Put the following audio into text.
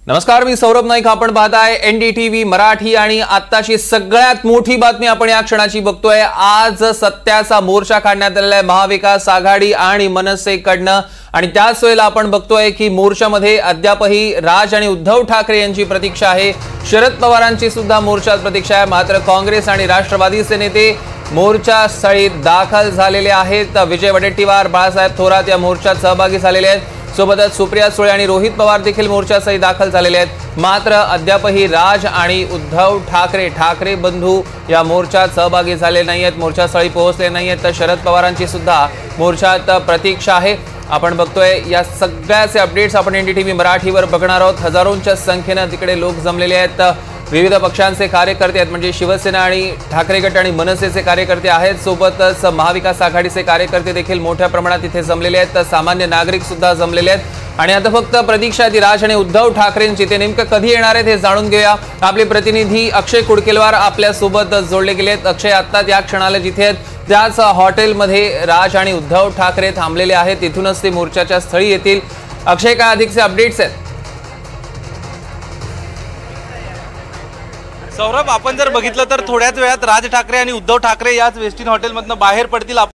नमस्कार, मी सौरभ नाईक. आपण पाहताय एनडीटीव्ही मराठी आणि आत्ताची सगळ्यात मोठी बातमी आपण या क्षणाची बघतोय. आज सत्याचा मोर्चा काढण्यात आलेला आहे महाविकास आघाडी आणि मनसेकडनं. आणि त्याच वेळेला आपण बघतोय की मोर्चामध्ये अद्यापही राज आणि उद्धव ठाकरे यांची प्रतीक्षा आहे. शरद पवारांची सुद्धा मोर्चात प्रतीक्षा आहे. मात्र काँग्रेस आणि राष्ट्रवादीचे नेते मोर्चा स्थळी दाखल झालेले आहेत. विजय वडेट्टीवार, बाळासाहेब थोरात या मोर्चात सहभागी झालेले आहेत. सोबतच सुप्रिया सुळे आणि रोहित पवार देखील मोर्चासही दाखल झालेले आहेत. मात्र अद्यापही राज आणि उद्धव ठाकरे बंधू या मोर्चात सहभागी झाले नाहीयेत, मोर्चास्थळी पोहोचले नाहीयेत. तर शरद पवारांची सुद्धा मोर्चात प्रतीक्षा आहे. आपण बघतोय या सगळ्याचे अपडेट्स आपण एनडीटीव्ही मराठीवर बघणार आहोत. हजारोंच्या संख्येने तिकडे लोक जमलेले आहेत. विविध पक्षांचे कार्यकर्ते आहेत, म्हणजे शिवसेना आणि ठाकरे गट आणि मनसेचे कार्यकर्ते आहेत. सोबतच महाविकास आघाडीचे कार्यकर्ते देखील मोठ्या प्रमाणात इथे जमलेले आहेत. सामान्य नागरिक सुद्धा जमलेले आहेत. आणि आता फक्त प्रतीक्षा ती राज आणि उद्धव ठाकरेंची. ते नेमकं कधी येणार आहेत हे जाणून घेऊया. आपले प्रतिनिधी अक्षय कुडकेलवार आपल्या सोबत जोडले गेले आहेत. अक्षय, आता या क्षणाला जिथे आहेत त्याच हॉटेलमध्ये राज आणि उद्धव ठाकरे थांबलेले आहेत. तिथूनच ते मोर्चाच्या स्थळी येतील. अक्षय, काय अधिकचे अपडेट्स आहेत? सौरभ, आपण जर बघितलं तर थोड्याच वेळात राज ठाकरे आणि उद्धव ठाकरे याच वेस्टिन हॉटेलमधनं बाहेर पडतील.